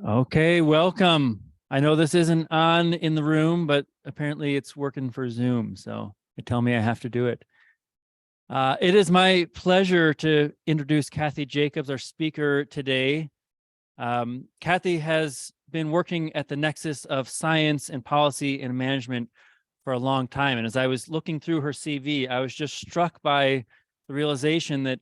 Okay, welcome. I know this isn't on in the room, but apparently it's working for Zoom, so they tell me I have to do it. It is my pleasure to introduce Kathy Jacobs, our speaker today. Kathy has been working at the nexus of science and policy and management for a long time. And as I was looking through her CV, I was just struck by the realization that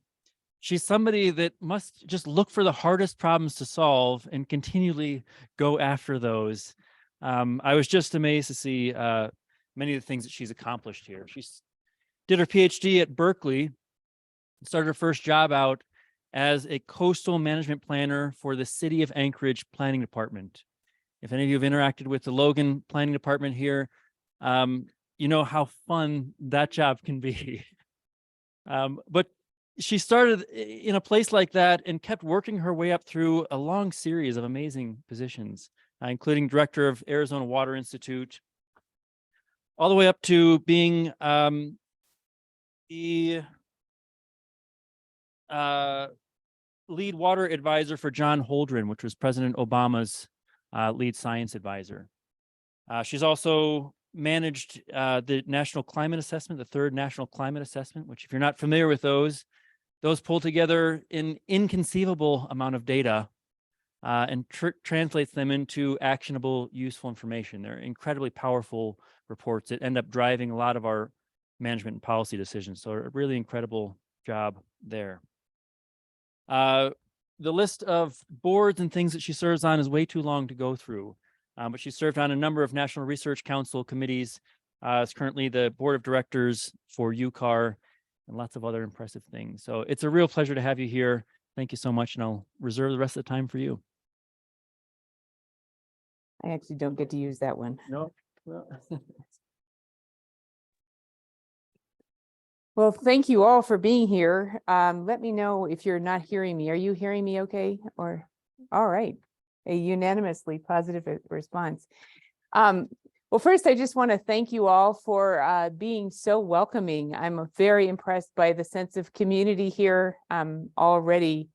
she's somebody that must just look for the hardest problems to solve and continually go after those. I was just amazed to see many of the things that she's accomplished here. She did her PhD at Berkeley, started her first job out as a coastal management planner for the City of Anchorage Planning Department. If any of you have interacted with the Logan Planning Department here, you know how fun that job can be. But she started in a place like that and kept working her way up through a long series of amazing positions, including director of Arizona Water Institute, all the way up to being the lead water advisor for John Holdren, which was President Obama's lead science advisor. She's also managed the National Climate Assessment, the third National Climate Assessment, which if you're not familiar with those pull together an inconceivable amount of data and translates them into actionable, useful information. They're incredibly powerful reports that end up driving a lot of our management and policy decisions. So a really incredible job there. The list of boards and things that she serves on is way too long to go through, but she served on a number of National Research Council committees. Is currently the board of directors for UCAR and lots of other impressive things. So it's a real pleasure to have you here. Thank you so much, and I'll reserve the rest of the time for you. I actually don't get to use that one. No. Well. Well, thank you all for being here. Let me know if you're not hearing me. Are you hearing me okay? Or, all right, a unanimously positive response. Well, first, I just want to thank you all for being so welcoming. I'm very impressed by the sense of community here. Already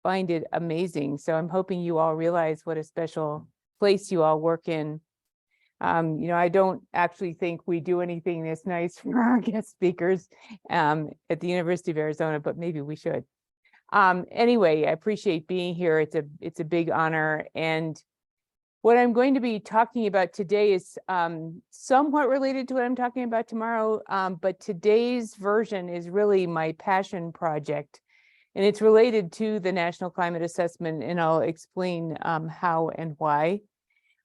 find it amazing. So I'm hoping you all realize what a special place you all work in. You know, I don't actually think we do anything this nice for our guest speakers at the University of Arizona, but maybe we should. Anyway, I appreciate being here. It's a big honor. And what I'm going to be talking about today is somewhat related to what I'm talking about tomorrow, but today's version is really my passion project. And it's related to the National Climate Assessment, and I'll explain how and why.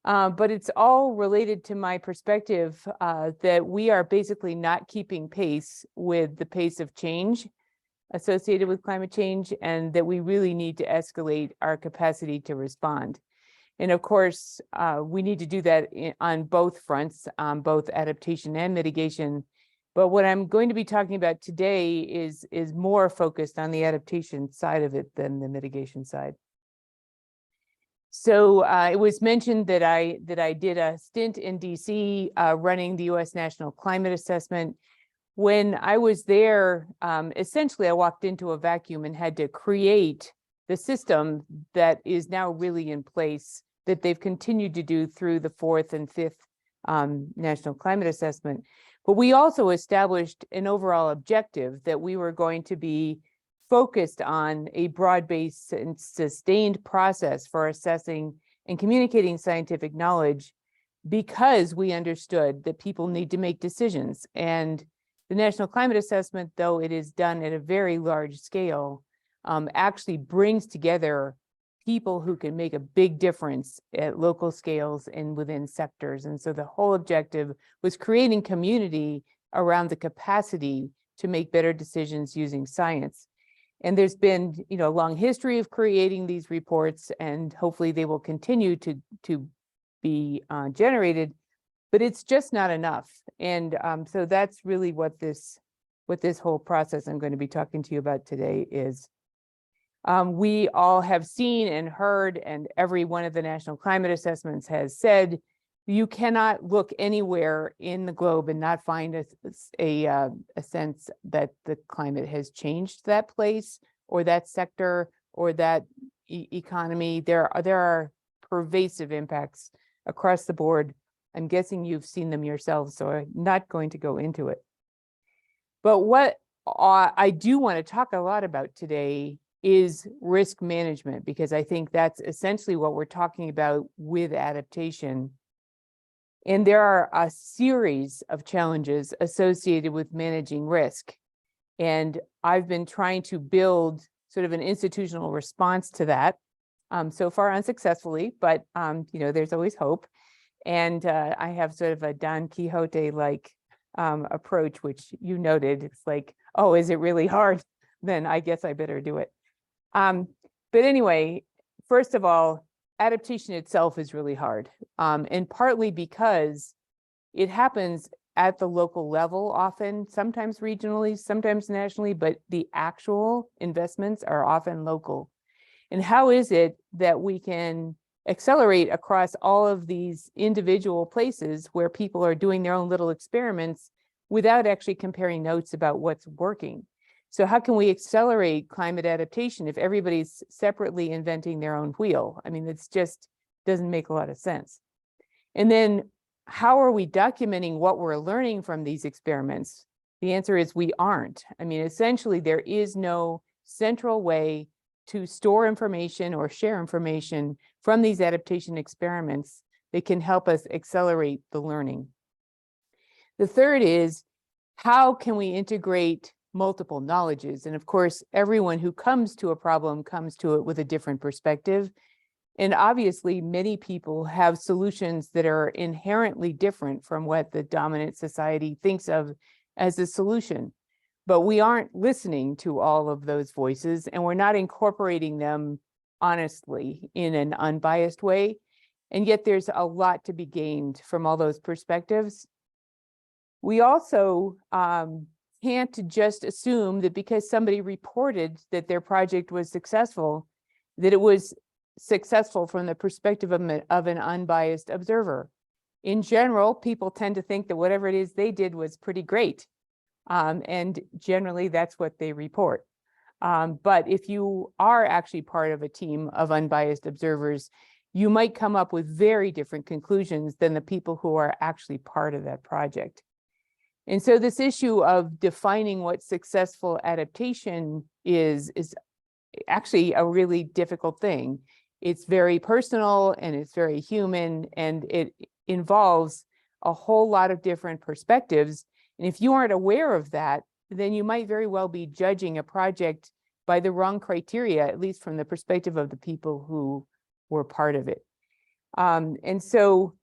But it's all related to my perspective that we are basically not keeping pace with the pace of change associated with climate change, and that we really need to escalate our capacity to respond. And of course, we need to do that on both fronts, both adaptation and mitigation. But what I'm going to be talking about today is more focused on the adaptation side of it than the mitigation side. So it was mentioned that I did a stint in DC running the U.S. National Climate Assessment. When I was there, essentially I walked into a vacuum and had to create the system that is now really in place, that they've continued to do through the fourth and fifth National Climate Assessment. But we also established an overall objective that we were going to be focused on a broad-based and sustained process for assessing and communicating scientific knowledge, because we understood that people need to make decisions. And the National Climate Assessment, though it is done at a very large scale, actually brings together people who can make a big difference at local scales and within sectors. And so the whole objective was creating community around the capacity to make better decisions using science. And there's been, you know, a long history of creating these reports, and hopefully they will continue to be generated, but it's just not enough. And so that's really what this whole process I'm going to be talking to you about today is. We all have seen and heard, and every one of the national climate assessments has said, you cannot look anywhere in the globe and not find a sense that the climate has changed that place or that sector or that economy. There are pervasive impacts across the board. I'm guessing you've seen them yourselves, so I'm not going to go into it. But what I do want to talk a lot about today is risk management, because I think that's essentially what we're talking about with adaptation. And there are a series of challenges associated with managing risk. And I've been trying to build sort of an institutional response to that, so far unsuccessfully, but there's always hope. And I have sort of a Don Quixote-like approach, which you noted. It's like, oh, is it really hard? Then I guess I better do it. But anyway, first of all, adaptation itself is really hard, and partly because it happens at the local level often, sometimes regionally, sometimes nationally, but the actual investments are often local. And how is it that we can accelerate across all of these individual places where people are doing their own little experiments without actually comparing notes about what's working? So how can we accelerate climate adaptation if everybody's separately inventing their own wheel? I mean, it's just doesn't make a lot of sense. And then how are we documenting what we're learning from these experiments? The answer is we aren't. I mean, essentially, there is no central way to store information or share information from these adaptation experiments that can help us accelerate the learning. The third is, how can we integrate multiple knowledges? And of course, everyone who comes to a problem comes to it with a different perspective. And obviously, many people have solutions that are inherently different from what the dominant society thinks of as a solution. But we aren't listening to all of those voices, and we're not incorporating them honestly in an unbiased way. And yet there's a lot to be gained from all those perspectives. We also can't just assume that because somebody reported that their project was successful, that it was successful from the perspective of an unbiased observer. In general, people tend to think that whatever it is they did was pretty great. And generally that's what they report. But if you are actually part of a team of unbiased observers, you might come up with very different conclusions than the people who are actually part of that project. And so this issue of defining what successful adaptation is actually a really difficult thing. It's very personal and it's very human, and it involves a whole lot of different perspectives. And if you aren't aware of that, then you might very well be judging a project by the wrong criteria, at least from the perspective of the people who were part of it. And so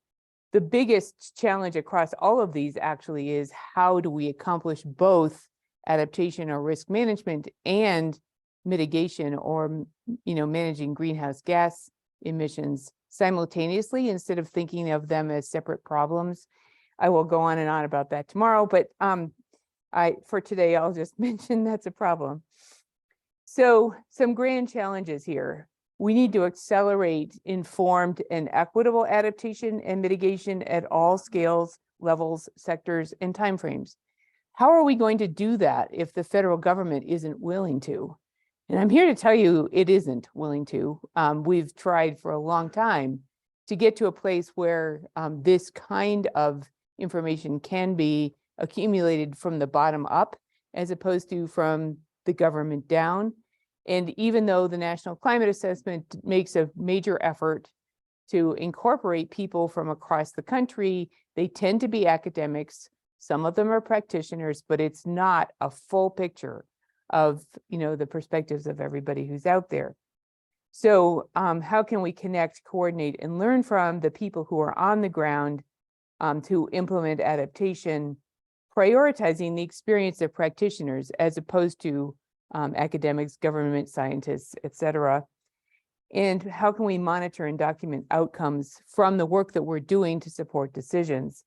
the biggest challenge across all of these actually is, how do we accomplish both adaptation or risk management and mitigation, or managing greenhouse gas emissions simultaneously instead of thinking of them as separate problems? I will go on and on about that tomorrow, but for today, I'll just mention that's a problem. So some grand challenges here. We need to accelerate informed and equitable adaptation and mitigation at all scales, levels, sectors, and timeframes. How are we going to do that if the federal government isn't willing to? And I'm here to tell you it isn't willing to. We've tried for a long time to get to a place where this kind of information can be accumulated from the bottom up, as opposed to from the government down. And even though the National Climate Assessment makes a major effort to incorporate people from across the country, they tend to be academics. Some of them are practitioners, but it's not a full picture of the perspectives of everybody who's out there. So how can we connect, coordinate, and learn from the people who are on the ground to implement adaptation, prioritizing the experience of practitioners as opposed to academics, government scientists, et cetera? And how can we monitor and document outcomes from the work that we're doing to support decisions?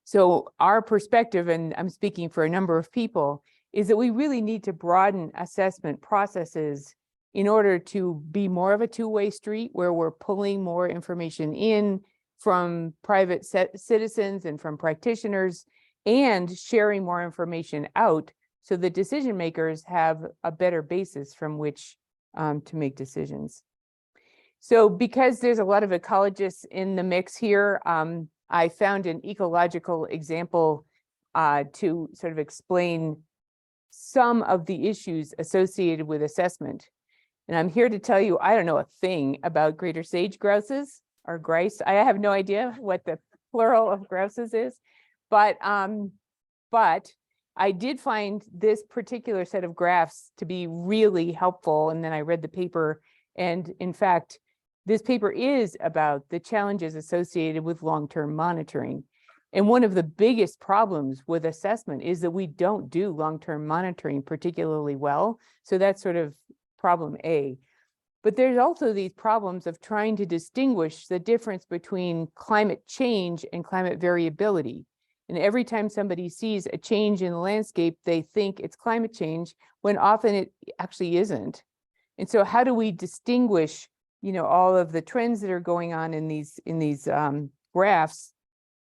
So our perspective, and I'm speaking for a number of people, is that we really need to broaden assessment processes in order to be more of a two-way street, where we're pulling more information in from private citizens and from practitioners, and sharing more information out so the decision makers have a better basis from which to make decisions. So because there's a lot of ecologists in the mix here, I found an ecological example to sort of explain some of the issues associated with assessment. And I'm here to tell you, I don't know a thing about greater sage grouses or grice. I have no idea what the plural of grouses is, but I did find this particular set of graphs to be really helpful. And then I read the paper, and in fact, this paper is about the challenges associated with long-term monitoring. And one of the biggest problems with assessment is that we don't do long-term monitoring particularly well. So that's sort of problem A. But there's also these problems of trying to distinguish the difference between climate change and climate variability. And every time somebody sees a change in the landscape, they think it's climate change, when often it actually isn't. And so how do we distinguish, all of the trends that are going on in these graphs?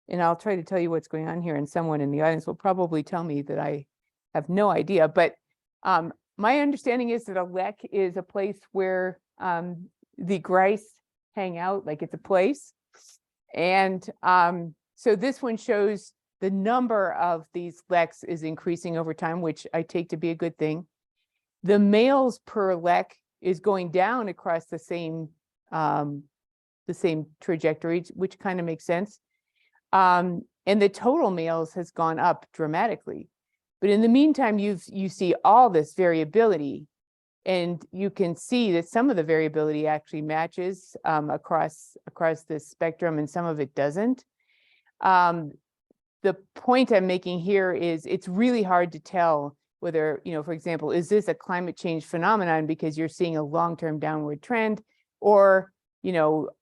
And I'll try to tell you what's going on here, and someone in the audience will probably tell me that I have no idea. But my understanding is that a lek is a place where the grice hang out, like it's a place. And so this one shows the number of these leks is increasing over time, which I take to be a good thing. The males per lek is going down across the same trajectory, which kind of makes sense. And the total males has gone up dramatically. But in the meantime, you see all this variability, and you can see that some of the variability actually matches across this spectrum, and some of it doesn't. The point I'm making here is it's really hard to tell whether, for example, is this a climate change phenomenon because you're seeing a long-term downward trend, or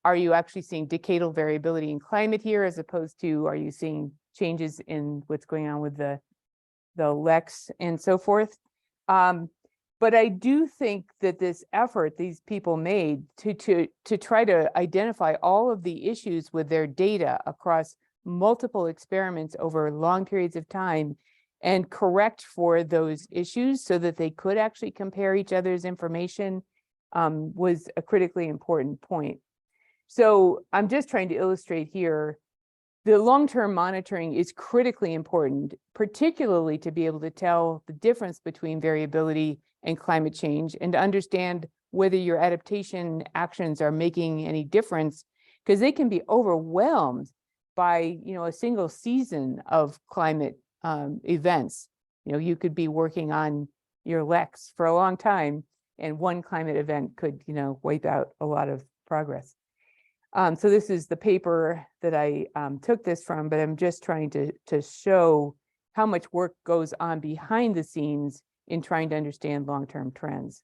are you actually seeing decadal variability in climate here, as opposed to, are you seeing changes in what's going on with the leks and so forth? But I do think that this effort these people made to try to identify all of the issues with their data across multiple experiments over long periods of time and correct for those issues so that they could actually compare each other's information was a critically important point. So I'm just trying to illustrate here, the long-term monitoring is critically important, particularly to be able to tell the difference between variability and climate change, and to understand whether your adaptation actions are making any difference, because they can be overwhelmed by a single season of climate events. You could be working on your leks for a long time, and one climate event could wipe out a lot of progress. So this is the paper that I took this from, but I'm just trying to show how much work goes on behind the scenes in trying to understand long-term trends.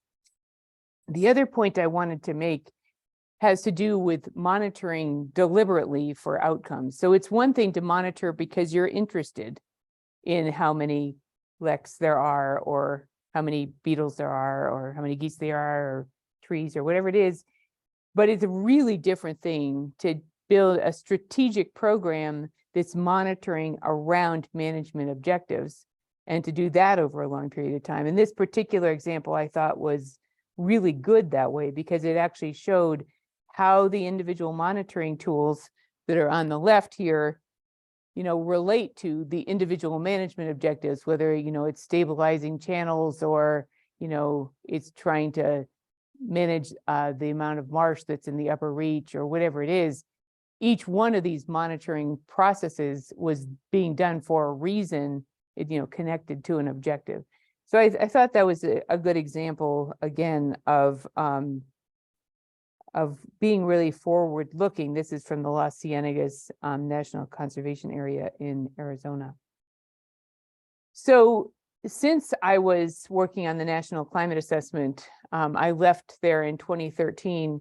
The other point I wanted to make has to do with monitoring deliberately for outcomes. So it's one thing to monitor because you're interested in how many leks there are, or how many beetles there are, or how many geese there are, or trees, or whatever it is. But it's a really different thing to build a strategic program that's monitoring around management objectives, and to do that over a long period of time. And this particular example I thought was really good that way, because it actually showed how the individual monitoring tools that are on the left here, relate to the individual management objectives, whether, it's stabilizing channels, or, it's trying to manage the amount of marsh that's in the upper reach, or whatever it is. Each one of these monitoring processes was being done for a reason, connected to an objective. So I thought that was a good example, again, of being really forward-looking. This is from the Las Ciénegas National Conservation Area in Arizona. So since I was working on the National Climate Assessment, I left there in 2013.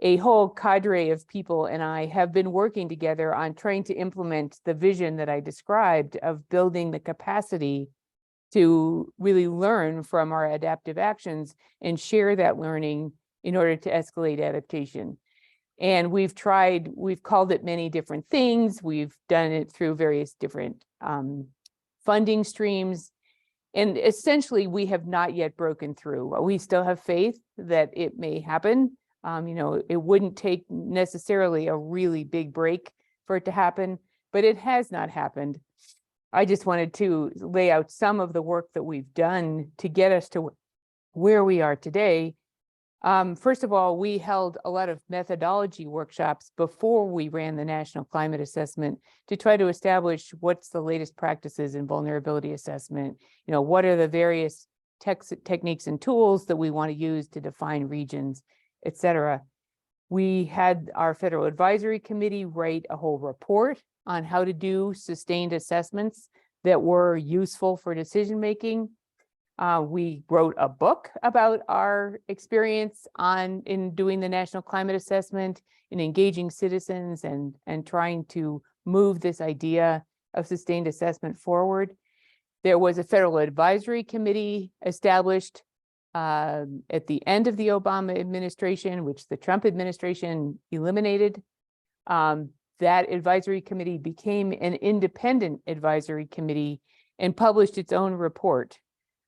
A whole cadre of people and I have been working together on trying to implement the vision that I described of building the capacity to really learn from our adaptive actions and share that learning in order to escalate adaptation. And we've called it many different things. We've done it through various different funding streams. And essentially, we have not yet broken through. We still have faith that it may happen, It wouldn't take necessarily a really big break for it to happen, but it has not happened. I just wanted to lay out some of the work that we've done to get us to where we are today. First of all, we held a lot of methodology workshops before we ran the National Climate Assessment to try to establish what's the latest practices in vulnerability assessment. What are the various techniques and tools that we want to use to define regions, et cetera. We had our Federal Advisory Committee write a whole report on how to do sustained assessments that were useful for decision making. We wrote a book about our experience in doing the National Climate Assessment, in engaging citizens and trying to move this idea of sustained assessment forward. There was a Federal Advisory Committee established at the end of the Obama administration, which the Trump administration eliminated. That advisory committee became an independent advisory committee and published its own report.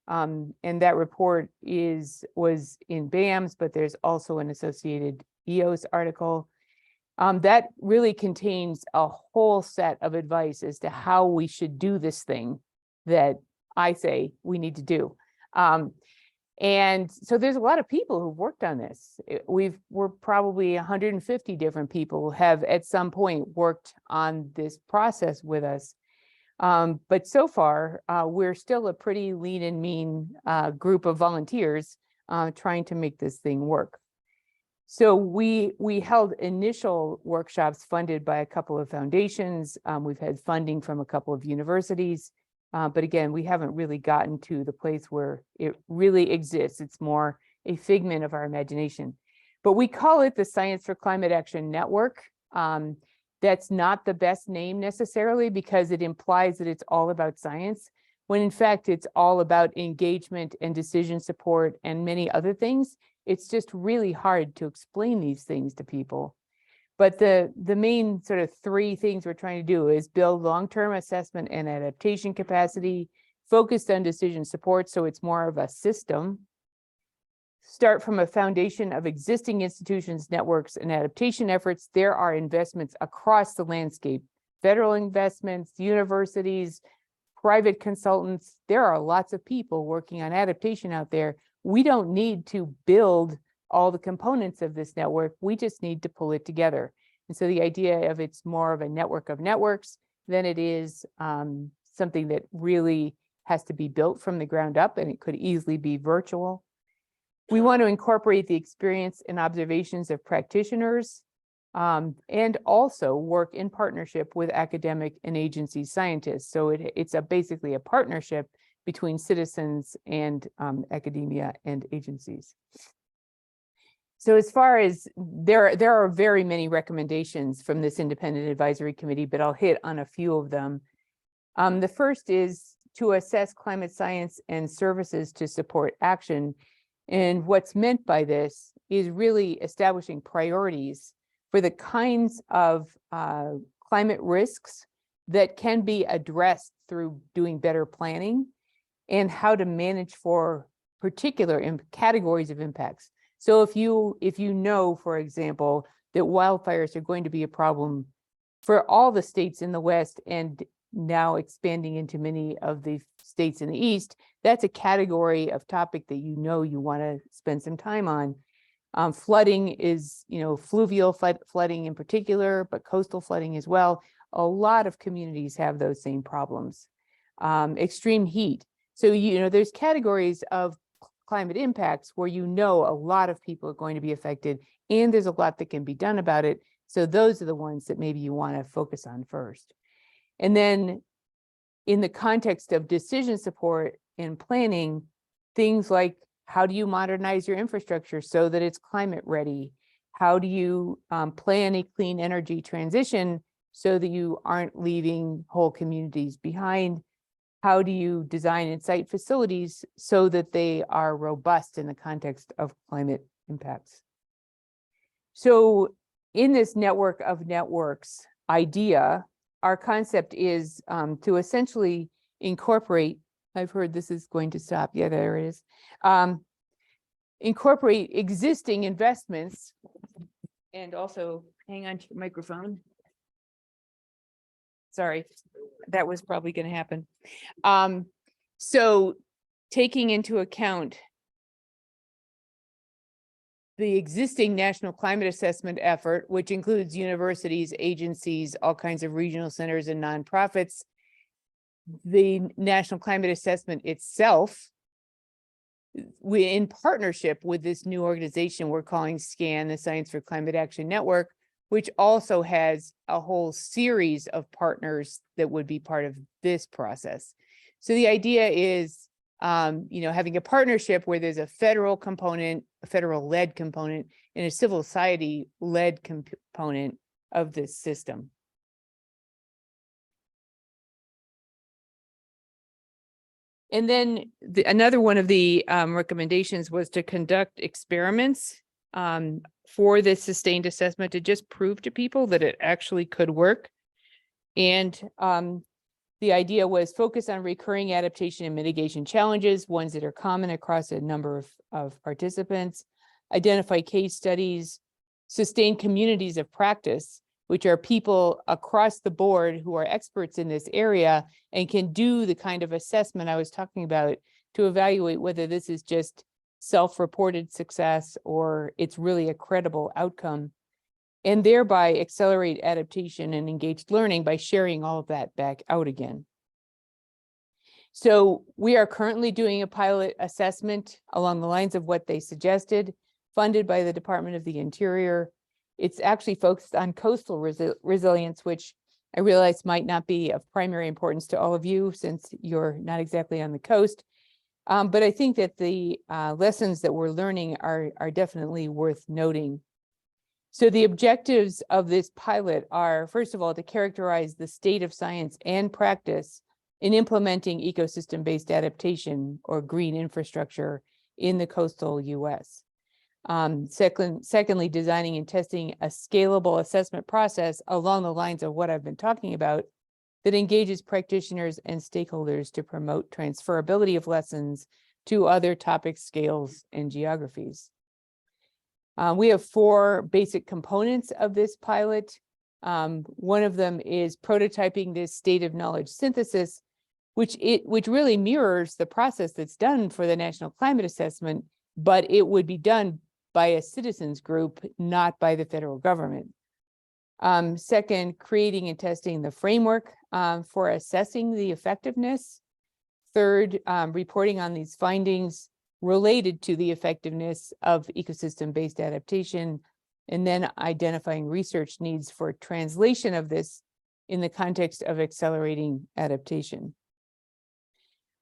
And that report was in BAMS, but there's also an associated EOS article. That really contains a whole set of advice as to how we should do this thing that I say we need to do. And so there's a lot of people who've worked on this. We're probably 150 different people have at some point worked on this process with us. But so far, we're still a pretty lean and mean group of volunteers trying to make this thing work. So we held initial workshops funded by a couple of foundations. We've had funding from a couple of universities. But again, we haven't really gotten to the place where it really exists. It's more a figment of our imagination. But we call it the Science for Climate Action Network. That's not the best name necessarily because it implies that it's all about science, when in fact it's all about engagement and decision support and many other things. It's just really hard to explain these things to people. But the main sort of three things we're trying to do is build long-term assessment and adaptation capacity, focused on decision support, so it's more of a system. Start from a foundation of existing institutions, networks, and adaptation efforts. There are investments across the landscape, federal investments, universities, private consultants. There are lots of people working on adaptation out there. We don't need to build all the components of this network. We just need to pull it together. And so the idea of it's more of a network of networks than it is something that really has to be built from the ground up, and it could easily be virtual. We want to incorporate the experience and observations of practitioners and also work in partnership with academic and agency scientists. So it's basically a partnership between citizens and academia and agencies. So as far as there are very many recommendations from this independent advisory committee, but I'll hit on a few of them. The first is to assess climate science and services to support action. And what's meant by this is really establishing priorities for the kinds of climate risks that can be addressed through doing better planning and how to manage for particular categories of impacts. So if you know, for example, that wildfires are going to be a problem for all the states in the West and now expanding into many of the states in the East, that's a category of topic that you want to spend some time on. Flooding is, fluvial flooding in particular, but coastal flooding as well. A lot of communities have those same problems. Extreme heat. So, there's categories of climate impacts where a lot of people are going to be affected and there's a lot that can be done about it. So those are the ones that maybe you want to focus on first. And then in the context of decision support and planning, things like how do you modernize your infrastructure so that it's climate ready? How do you plan a clean energy transition so that you aren't leaving whole communities behind? How do you design and site facilities so that they are robust in the context of climate impacts? So in this network of networks idea, our concept is to essentially incorporate, I've heard this is going to stop. Yeah, there it is. incorporate existing investments. And also, hang on to your microphone. Sorry, that was probably going to happen. So taking into account the existing national climate assessment effort, which includes universities, agencies, all kinds of regional centers and nonprofits, the national climate assessment itself, we, in partnership with this new organization we're calling SCAN, the Science for Climate Action Network, which also has a whole series of partners that would be part of this process. So the idea is, having a partnership where there's a federal component, a federal-led component, and a civil society-led component of this system. And then another one of the recommendations was to conduct experiments for this sustained assessment to just prove to people that it actually could work. And the idea was focus on recurring adaptation and mitigation challenges, ones that are common across a number of participants, identify case studies, sustain communities of practice, which are people across the board who are experts in this area and can do the kind of assessment I was talking about to evaluate whether this is just self-reported success or it's really a credible outcome, and thereby accelerate adaptation and engaged learning by sharing all of that back out again. So we are currently doing a pilot assessment along the lines of what they suggested, funded by the Department of the Interior. It's actually focused on coastal resilience, which I realize might not be of primary importance to all of you since you're not exactly on the coast. But I think that the lessons that we're learning are definitely worth noting. So the objectives of this pilot are, first of all, to characterize the state of science and practice in implementing ecosystem-based adaptation or green infrastructure in the coastal US. Secondly, designing and testing a scalable assessment process along the lines of what I've been talking about that engages practitioners and stakeholders to promote transferability of lessons to other topic scales and geographies. We have 4 basic components of this pilot. One of them is prototyping this state of knowledge synthesis, which really mirrors the process that's done for the National Climate Assessment, but it would be done by a citizens group, not by the federal government. Second, creating and testing the framework for assessing the effectiveness. Third, reporting on these findings related to the effectiveness of ecosystem-based adaptation, and then identifying research needs for translation of this in the context of accelerating adaptation.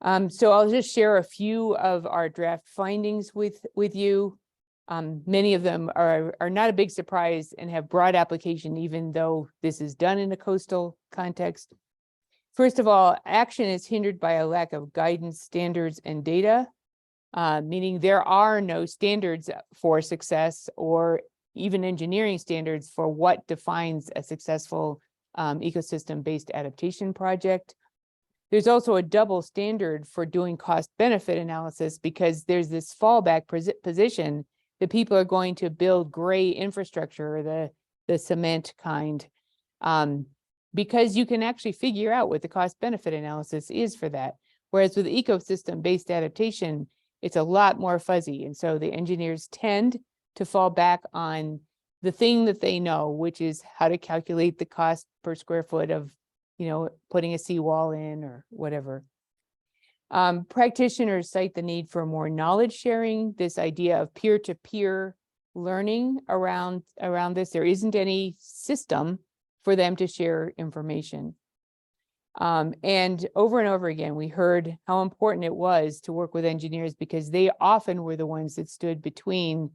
So I'll just share a few of our draft findings with you. Many of them are not a big surprise and have broad application, even though this is done in a coastal context. First of all, action is hindered by a lack of guidance, standards, and data, meaning there are no standards for success or even engineering standards for what defines a successful ecosystem-based adaptation project. There's also a double standard for doing cost-benefit analysis because there's this fallback position that people are going to build gray infrastructure, the cement kind, because you can actually figure out what the cost-benefit analysis is for that. Whereas with ecosystem-based adaptation, it's a lot more fuzzy. And so the engineers tend to fall back on the thing that they know, which is how to calculate the cost per square foot of, putting a seawall in or whatever. Practitioners cite the need for more knowledge sharing, this idea of peer-to-peer learning around this. There isn't any system for them to share information. And over again, we heard how important it was to work with engineers because they often were the ones that stood between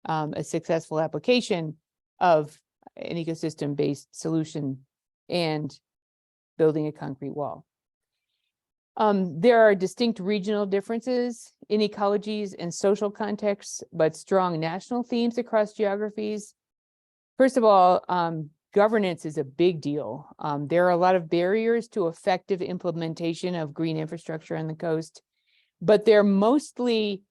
a successful application of an ecosystem-based solution and building a concrete wall. There are distinct regional differences in ecologies and social contexts, but strong national themes across geographies. First of all, governance is a big deal. There are a lot of barriers to effective implementation of green infrastructure on the coast, but they're mostly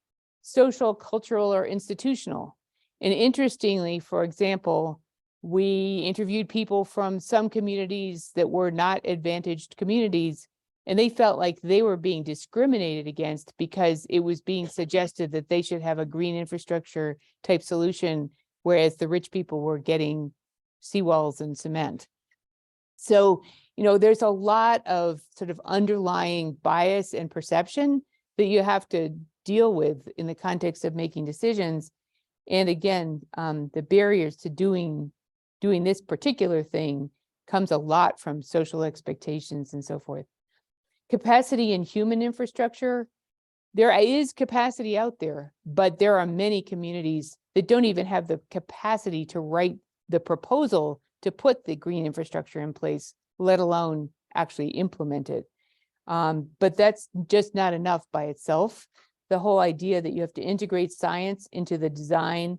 social, cultural, or institutional. And interestingly, for example, we interviewed people from some communities that were not advantaged communities, and they felt like they were being discriminated against because it was being suggested that they should have a green infrastructure type solution, whereas the rich people were getting seawalls and cement. So, there's a lot of sort of underlying bias and perception that you have to deal with in the context of making decisions. And again, the barriers to doing this particular thing comes a lot from social expectations and so forth. Capacity in human infrastructure, there is capacity out there, but there are many communities that don't even have the capacity to write the proposal to put the green infrastructure in place, let alone actually implement it. But that's just not enough by itself. The whole idea that you have to integrate science into the design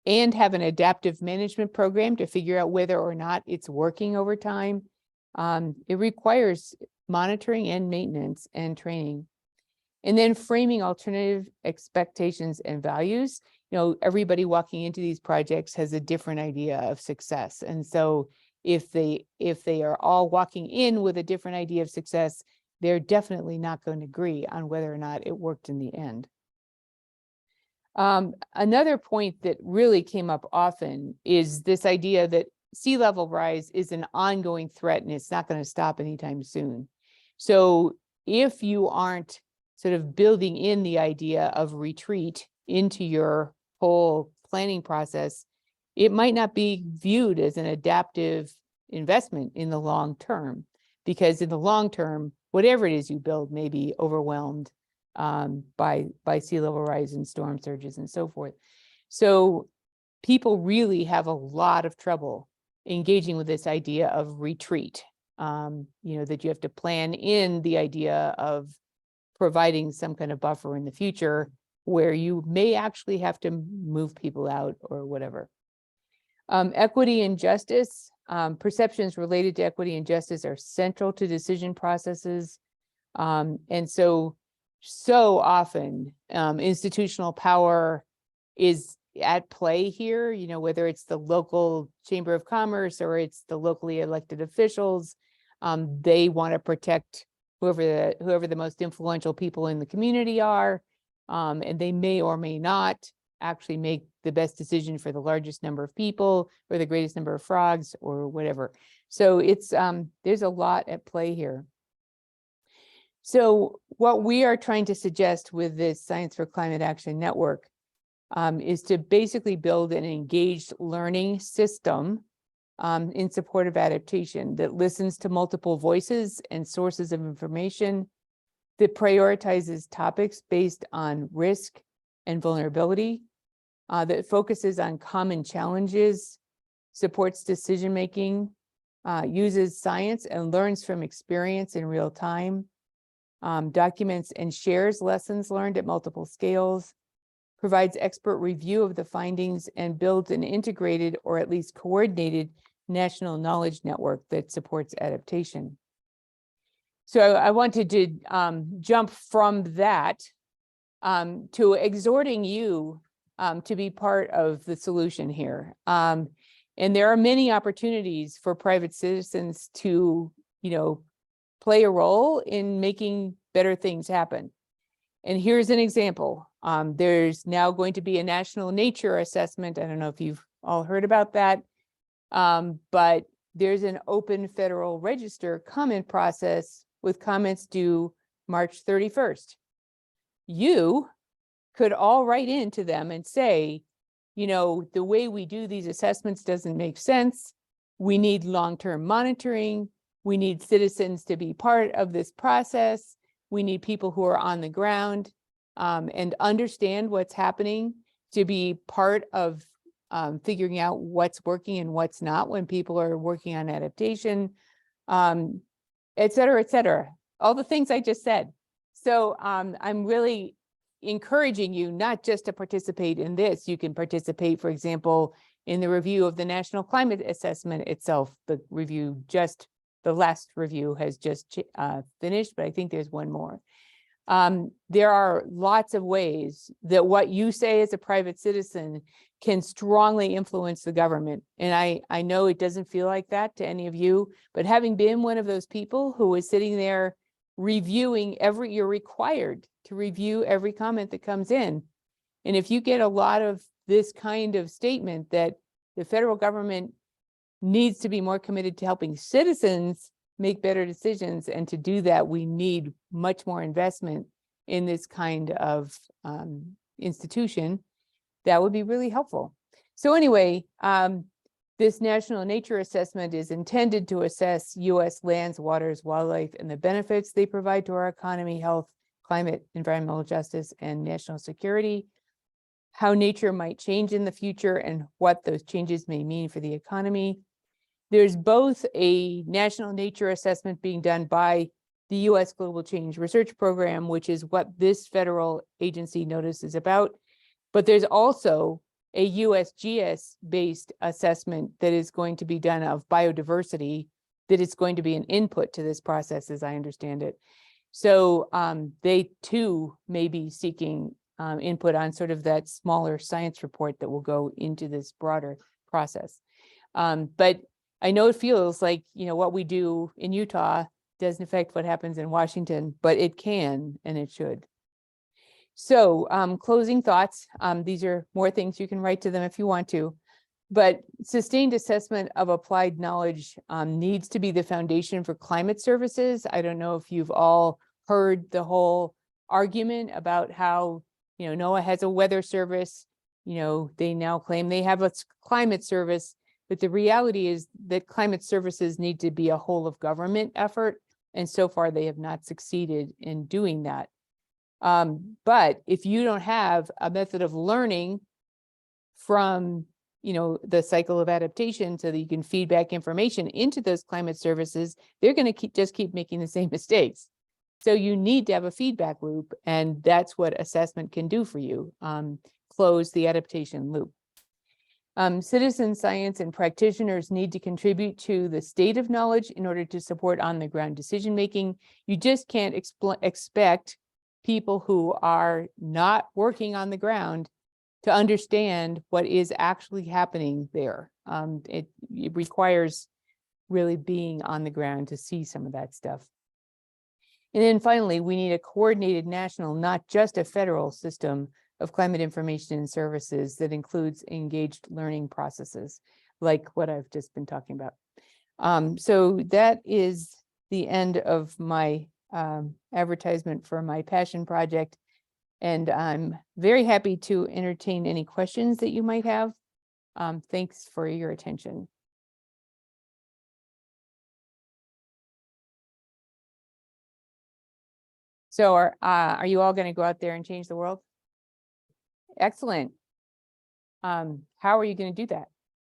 and have an adaptive management program to figure out whether or not it's working over time, it requires monitoring and maintenance and training. And then framing alternative expectations and values. Everybody walking into these projects has a different idea of success. And so if they are all walking in with a different idea of success, they're definitely not going to agree on whether or not it worked in the end. Another point that really came up often is this idea that sea level rise is an ongoing threat and it's not going to stop anytime soon. So if you aren't sort of building in the idea of retreat into your whole planning process, it might not be viewed as an adaptive investment in the long term, because in the long term, whatever it is you build may be overwhelmed by sea level rise and storm surges and so forth. So people really have a lot of trouble engaging with this idea of retreat, that you have to plan in the idea of providing some kind of buffer in the future where you may actually have to move people out or whatever. Equity and justice, perceptions related to equity and justice are central to decision processes. And so often institutional power is at play here, whether it's the local chamber of commerce or it's the locally elected officials. They want to protect whoever the most influential people in the community are, and they may or may not actually make the best decision for the largest number of people or the greatest number of frogs or whatever. So it's there's a lot at play here. So what we are trying to suggest with this Science for Climate Action Network is to basically build an engaged learning system in support of adaptation that listens to multiple voices and sources of information, that prioritizes topics based on risk and vulnerability, that focuses on common challenges, supports decision-making, uses science and learns from experience in real time, documents and shares lessons learned at multiple scales, provides expert review of the findings, and builds an integrated or at least coordinated national knowledge network that supports adaptation. So I wanted to jump from that to exhorting you to be part of the solution here. And there are many opportunities for private citizens to, play a role in making better things happen. And here's an example. There's now going to be a national nature assessment. I don't know if you've all heard about that, but there's an open federal register comment process with comments due March 31st. You could all write into them and say, the way we do these assessments doesn't make sense. We need long-term monitoring. We need citizens to be part of this process. We need people who are on the ground and understand what's happening to be part of figuring out what's working and what's not when people are working on adaptation, et cetera, all the things I just said. So I'm really encouraging you not just to participate in this. You can participate, for example, in the review of the National Climate Assessment itself. The last review has just finished, but I think there's one more. There are lots of ways that what you say as a private citizen can strongly influence the government. And I know it doesn't feel like that to any of you, but having been one of those people who was sitting there reviewing you're required to review every comment that comes in. And if you get a lot of this kind of statement that the federal government needs to be more committed to helping citizens make better decisions, and to do that, we need much more investment in this kind of institution, that would be really helpful. So anyway, this National Nature Assessment is intended to assess U.S. lands, waters, wildlife, and the benefits they provide to our economy, health, climate, environmental justice, and national security, how nature might change in the future, and what those changes may mean for the economy. There's both a National Nature Assessment being done by the U.S. Global Change Research Program, which is what this federal agency notice is about, but there's also a USGS-based assessment that is going to be done of biodiversity, that is going to be an input to this process, as I understand it. So they too may be seeking input on sort of that smaller science report that will go into this broader process. But I know it feels like, you know, what we do in Utah doesn't affect what happens in Washington, but it can and it should. So closing thoughts, these are more things you can write to them if you want to, but sustained assessment of applied knowledge needs to be the foundation for climate services. I don't know if you've all heard the whole argument about how, you know, NOAA has a weather service, you know, they now claim they have a climate service, but the reality is that climate services need to be a whole of government effort. And so far they have not succeeded in doing that. But if you don't have a method of learning from, you know, the cycle of adaptation so that you can feed back information into those climate services, they're going to just keep making the same mistakes. So you need to have a feedback loop, and that's what assessment can do for you, close the adaptation loop. Citizen science and practitioners need to contribute to the state of knowledge in order to support on-the-ground decision-making. You just can't expect people who are not working on the ground to understand what is actually happening there. It requires really being on the ground to see some of that stuff. And then finally, we need a coordinated national, not just a federal system of climate information and services that includes engaged learning processes, like what I've just been talking about. So that is the end of my advertisement for my passion project. And I'm very happy to entertain any questions that you might have. Thanks for your attention. So are you all going to go out there and change the world? Excellent. How are you going to do that?